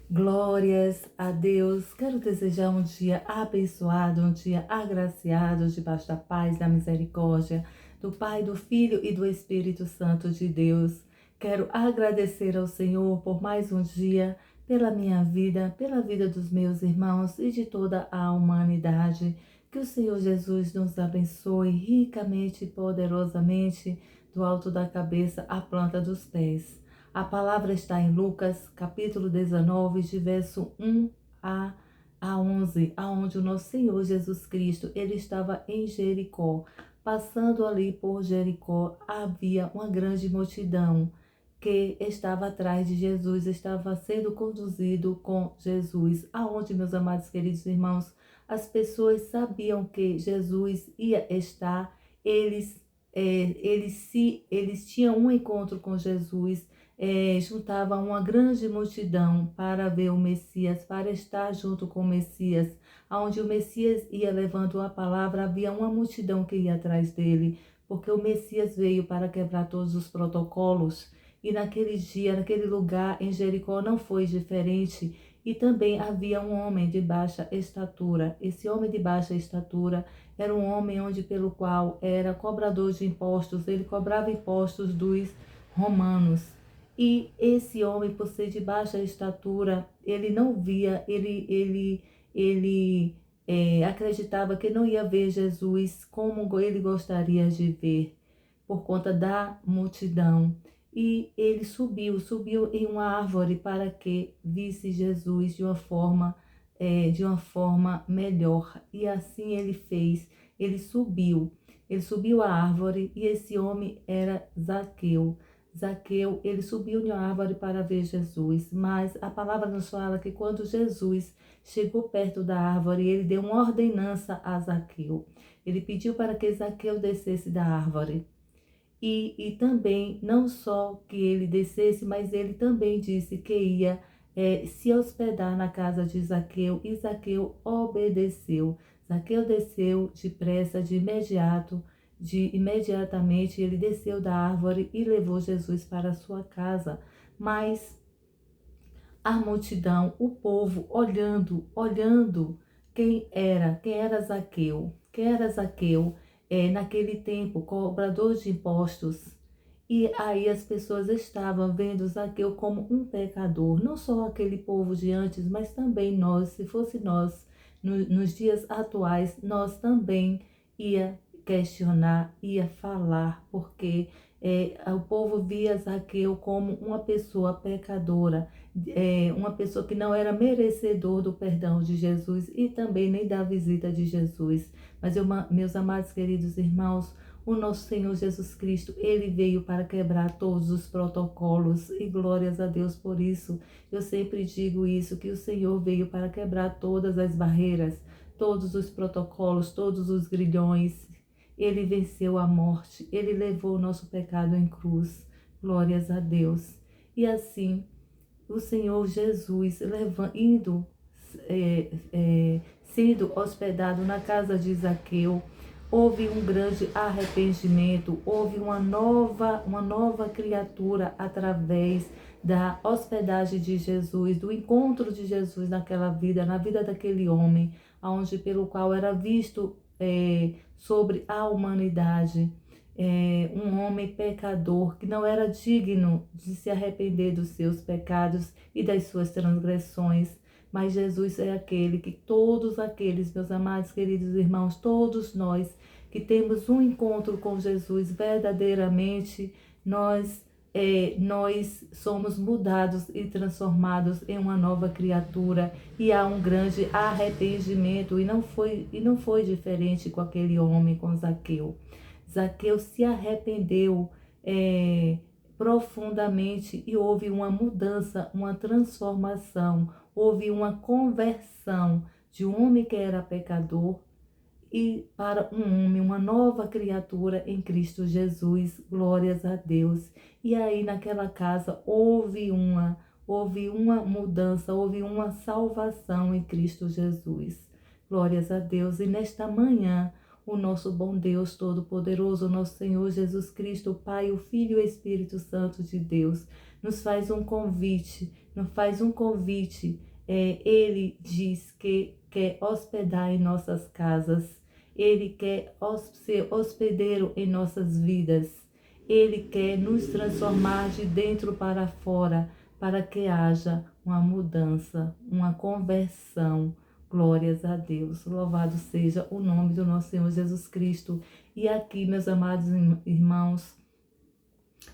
Glórias a Deus. Quero desejar um dia abençoado, um dia agraciado, debaixo da paz, da misericórdia, do Pai, do Filho e do Espírito Santo de Deus. Quero agradecer ao Senhor por mais um dia, pela minha vida, pela vida dos meus irmãos e de toda a humanidade. Que o Senhor Jesus nos abençoe ricamente e poderosamente, do alto da cabeça à planta dos pés. A palavra está em Lucas, capítulo 19, de verso 1 a 11, aonde o nosso Senhor Jesus Cristo, ele estava em Jericó. Passando ali por Jericó, havia uma grande multidão que estava atrás de Jesus, estava sendo conduzido com Jesus, aonde, meus amados queridos irmãos, as pessoas sabiam que Jesus ia estar, eles tinham um encontro com Jesus, juntava uma grande multidão para ver o Messias, para estar junto com o Messias. Onde o Messias ia levando a palavra, havia uma multidão que ia atrás dele, porque o Messias veio para quebrar todos os protocolos. E naquele dia, naquele lugar em Jericó não foi diferente. E também havia um homem de baixa estatura. Esse homem de baixa estatura era um homem pelo qual era cobrador de impostos. Ele cobrava impostos dos romanos. E esse homem, por ser de baixa estatura, ele não via, ele acreditava que não ia ver Jesus como ele gostaria de ver, por conta da multidão. E ele subiu em uma árvore para que visse Jesus de uma forma melhor. E assim ele fez, ele subiu a árvore e esse homem era Zaqueu. Zaqueu, ele subiu em uma árvore para ver Jesus, mas a palavra nos fala que quando Jesus chegou perto da árvore, ele deu uma ordenança a Zaqueu. Ele pediu para que Zaqueu descesse da árvore. E também, não só que ele descesse, mas ele também disse que ia se hospedar na casa de Zaqueu, e Zaqueu obedeceu. Zaqueu desceu depressa, imediatamente ele desceu da árvore e levou Jesus para a sua casa. Mas a multidão, o povo, olhando quem era Zaqueu, naquele tempo, cobrador de impostos. E aí as pessoas estavam vendo Zaqueu como um pecador, não só aquele povo de antes, mas também nós, se fosse nós, nos dias atuais, nós também ia questionar, ia falar, porque o povo via Zaqueu como uma pessoa pecadora, uma pessoa que não era merecedor do perdão de Jesus e também nem da visita de Jesus. Mas meus amados queridos irmãos, o nosso Senhor Jesus Cristo, ele veio para quebrar todos os protocolos e glórias a Deus por isso. Eu sempre digo isso, que o Senhor veio para quebrar todas as barreiras, todos os protocolos, todos os grilhões. Ele venceu a morte, ele levou o nosso pecado em cruz. Glórias a Deus. E assim, o Senhor Jesus sendo hospedado na casa de Zaqueu, houve um grande arrependimento, houve uma nova criatura através da hospedagem de Jesus, do encontro de Jesus naquela vida, na vida daquele homem, pelo qual era visto sobre a humanidade. Um homem pecador que não era digno de se arrepender dos seus pecados e das suas transgressões. Mas Jesus é aquele que todos aqueles, meus amados queridos irmãos, todos nós que temos um encontro com Jesus verdadeiramente, nós somos mudados e transformados em uma nova criatura, e há um grande arrependimento, e não foi diferente com aquele homem, com Zaqueu. Zaqueu se arrependeu profundamente e houve uma mudança, uma transformação, houve uma conversão de um homem que era pecador e para um homem, uma nova criatura em Cristo Jesus. Glórias a Deus. E aí naquela casa houve uma mudança, houve uma salvação em Cristo Jesus. Glórias a Deus. E nesta manhã, o nosso bom Deus Todo-Poderoso, nosso Senhor Jesus Cristo, o Pai, o Filho e o Espírito Santo de Deus, nos faz um convite nos faz um convite. Ele diz que quer hospedar em nossas casas. Ele quer ser hospedeiro em nossas vidas. Ele quer nos transformar de dentro para fora, para que haja uma mudança, uma conversão. Glórias a Deus. Louvado seja o nome do nosso Senhor Jesus Cristo. E aqui, meus amados irmãos,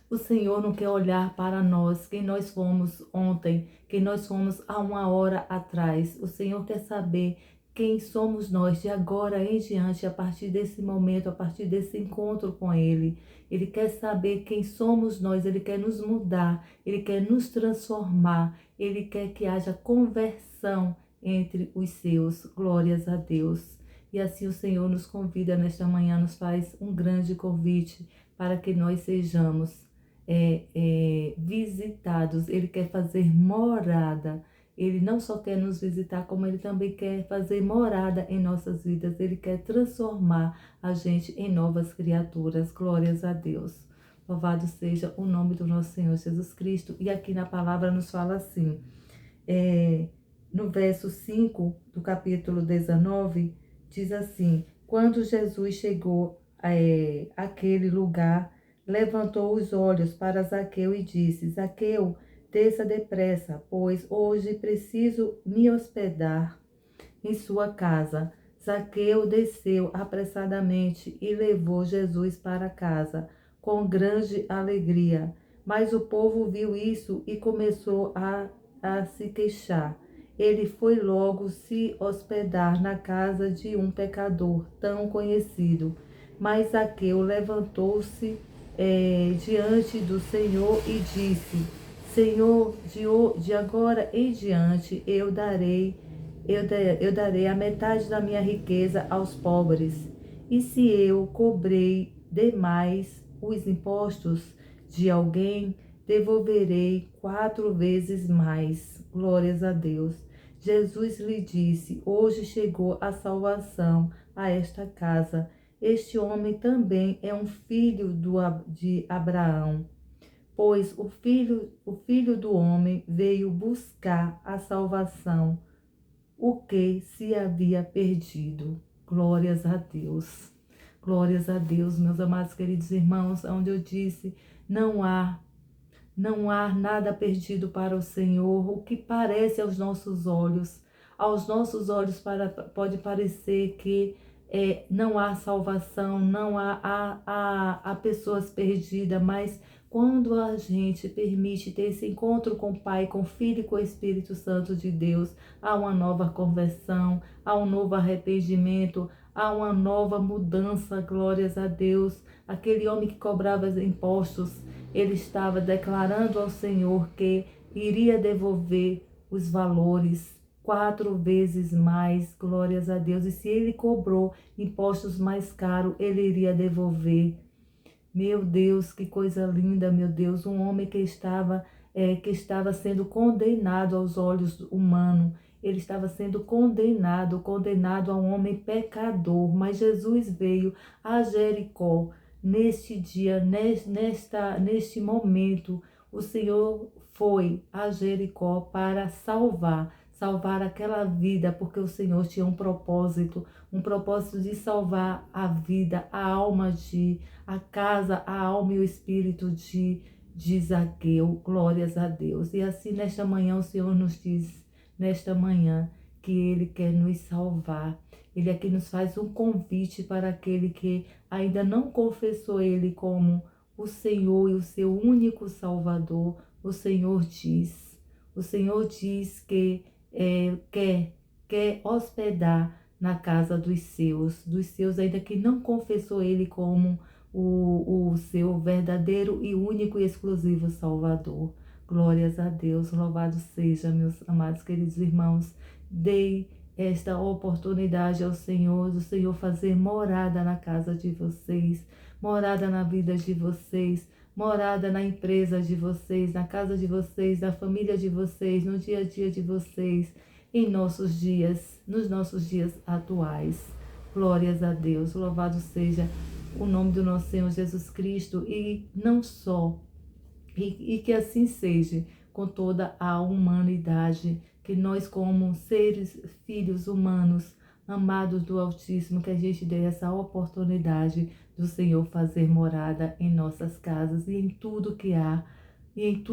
o Senhor não quer olhar para nós, quem nós fomos ontem, quem nós fomos há uma hora atrás. O Senhor quer saber quem somos nós de agora em diante, a partir desse momento, a partir desse encontro com Ele. Ele quer saber quem somos nós, Ele quer nos mudar, Ele quer nos transformar, Ele quer que haja conversão entre os seus. Glórias a Deus. E assim o Senhor nos convida nesta manhã, nos faz um grande convite para que nós sejamos visitados. Ele quer fazer morada. Ele não só quer nos visitar, como Ele também quer fazer morada em nossas vidas. Ele quer transformar a gente em novas criaturas. Glórias a Deus. Louvado seja o nome do nosso Senhor Jesus Cristo. E aqui na palavra nos fala assim, no verso 5 do capítulo 19, diz assim: quando Jesus chegou àquele lugar, levantou os olhos para Zaqueu e disse: Zaqueu, desça depressa, pois hoje preciso me hospedar em sua casa. Zaqueu desceu apressadamente e levou Jesus para casa, com grande alegria. Mas o povo viu isso e começou a se queixar. Ele foi logo se hospedar na casa de um pecador tão conhecido. Mas Zaqueu levantou-se diante do Senhor e disse: Senhor, de agora em diante eu darei a metade da minha riqueza aos pobres. E se eu cobrei demais os impostos de alguém, devolverei 4 vezes mais. Glórias a Deus. Jesus lhe disse: hoje chegou a salvação a esta casa. Este homem também é um filho de Abraão, pois o filho do homem veio buscar a salvação, o que se havia perdido. Glórias a Deus. Glórias a Deus, meus amados queridos irmãos, onde eu disse, não há nada perdido para o Senhor. O que parece aos nossos olhos pode parecer que não há salvação, não há pessoas perdidas, mas quando a gente permite ter esse encontro com o Pai, com o Filho e com o Espírito Santo de Deus, há uma nova conversão, há um novo arrependimento, há uma nova mudança. Glórias a Deus. Aquele homem que cobrava os impostos, ele estava declarando ao Senhor que iria devolver os valores 4 vezes mais. Glórias a Deus. E se ele cobrou impostos mais caros, ele iria devolver. Meu Deus, que coisa linda, meu Deus. Um homem que estava sendo condenado aos olhos humanos. Ele estava sendo condenado a um homem pecador. Mas Jesus veio a Jericó. Neste dia, neste momento, o Senhor foi a Jericó para salvar aquela vida, porque o Senhor tinha um propósito de salvar a vida, a alma a casa, a alma e o espírito de Zaqueu. Glórias a Deus. E assim, nesta manhã, o Senhor nos diz, nesta manhã, que Ele quer nos salvar. Ele aqui nos faz um convite para aquele que ainda não confessou Ele como o Senhor e o seu único Salvador. O Senhor diz que quer hospedar na casa dos seus, ainda que não confessou Ele como o seu verdadeiro e único e exclusivo Salvador. Glórias a Deus. Louvado seja, meus amados queridos irmãos. Dei esta oportunidade ao Senhor, do Senhor fazer morada na casa de vocês, morada na vida de vocês, morada na empresa de vocês, na casa de vocês, na família de vocês, no dia a dia de vocês, nos nossos dias atuais. Glórias a Deus. Louvado seja o nome do nosso Senhor Jesus Cristo. E não só, e que assim seja, com toda a humanidade, que nós como seres, filhos humanos, amados do Altíssimo, que a gente dê essa oportunidade do Senhor fazer morada em nossas casas e em tudo que há, e em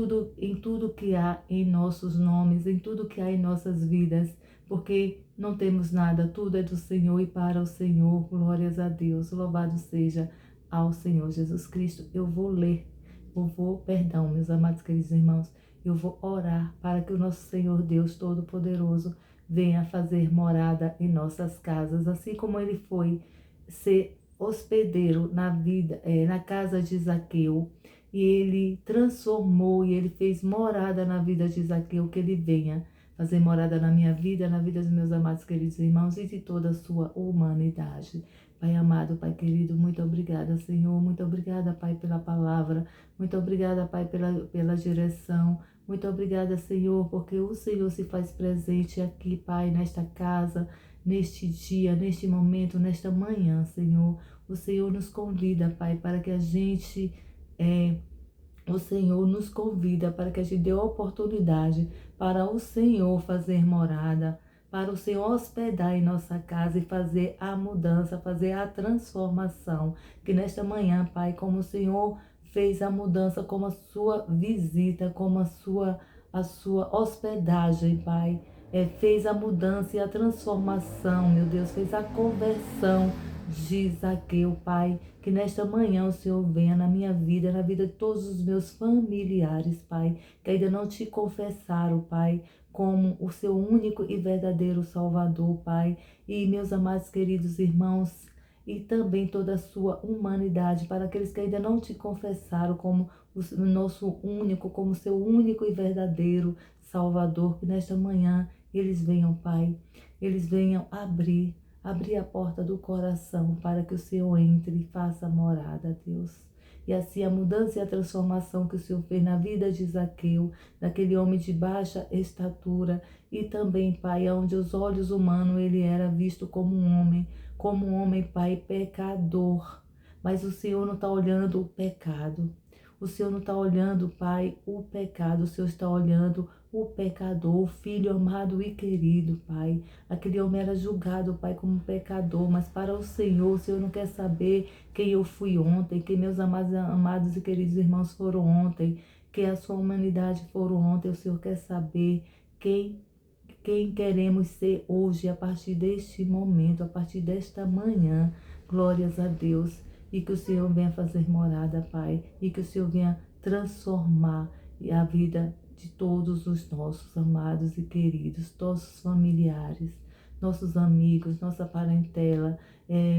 tudo que há em nossos nomes, em tudo que há em nossas vidas, porque não temos nada, tudo é do Senhor e para o Senhor. Glórias a Deus, louvado seja ao Senhor Jesus Cristo. Perdão, meus amados queridos irmãos, eu vou orar para que o nosso Senhor Deus Todo-Poderoso venha fazer morada em nossas casas, assim como ele foi ser hospedeiro na casa de Zaqueu, e ele transformou e ele fez morada na vida de Zaqueu, que ele venha fazer morada na minha vida, na vida dos meus amados queridos irmãos e de toda a sua humanidade. Pai amado, Pai querido, muito obrigada, Senhor, muito obrigada, Pai, pela palavra, muito obrigada, Pai, pela direção, muito obrigada, Senhor, porque o Senhor se faz presente aqui, Pai, nesta casa, neste dia, neste momento, nesta manhã, Senhor. O Senhor nos convida, Pai, para que a gente... O Senhor nos convida para que a gente dê oportunidade para o Senhor fazer morada, para o Senhor hospedar em nossa casa e fazer a mudança, fazer a transformação. Que nesta manhã, Pai, como o Senhor fez a mudança, como a sua visita, como a sua hospedagem, Pai, fez a mudança e a transformação, meu Deus, fez a conversão de Zaqueu, Pai, que nesta manhã o Senhor venha na minha vida, na vida de todos os meus familiares, Pai, que ainda não te confessaram, Pai, como o seu único e verdadeiro Salvador, Pai, e meus amados queridos irmãos, e também toda a sua humanidade, para aqueles que ainda não te confessaram como o nosso único, como seu único e verdadeiro Salvador, que nesta manhã eles venham, Pai, eles venham abrir a porta do coração para que o Senhor entre e faça morada, Deus. E assim a mudança e a transformação que o Senhor fez na vida de Zaqueu, daquele homem de baixa estatura, e também, Pai, onde os olhos humanos ele era visto como um homem, Pai, pecador. Mas o Senhor não está olhando o pecado. O Senhor não está olhando, Pai, o pecado. O Senhor está olhando o pecador, o filho amado e querido, Pai. Aquele homem era julgado, Pai, como pecador, mas para o Senhor não quer saber quem eu fui ontem, quem meus amados e queridos irmãos foram ontem, que a sua humanidade foram ontem. O Senhor quer saber quem queremos ser hoje, a partir deste momento, a partir desta manhã. Glórias a Deus. E que o Senhor venha fazer morada, Pai, e que o Senhor venha transformar a vida de todos os nossos amados e queridos, nossos familiares, nossos amigos, nossa parentela,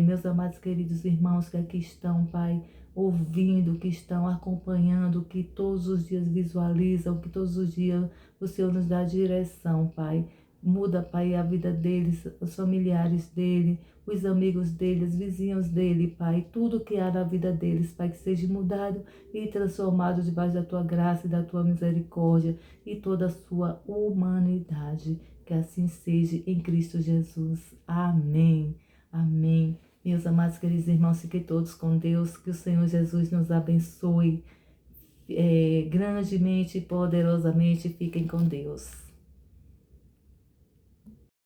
meus amados queridos irmãos que aqui estão, Pai, ouvindo, que estão acompanhando, que todos os dias visualizam, que todos os dias o Senhor nos dá direção, Pai. Muda, Pai, a vida deles, os familiares dele, os amigos dele, os vizinhos dele, Pai. Tudo que há na vida deles, Pai, que seja mudado e transformado debaixo da Tua graça e da Tua misericórdia e toda a sua humanidade. Que assim seja em Cristo Jesus. Amém. Amém. Meus amados queridos irmãos, fiquem todos com Deus. Que o Senhor Jesus nos abençoe grandemente e poderosamente. Fiquem com Deus.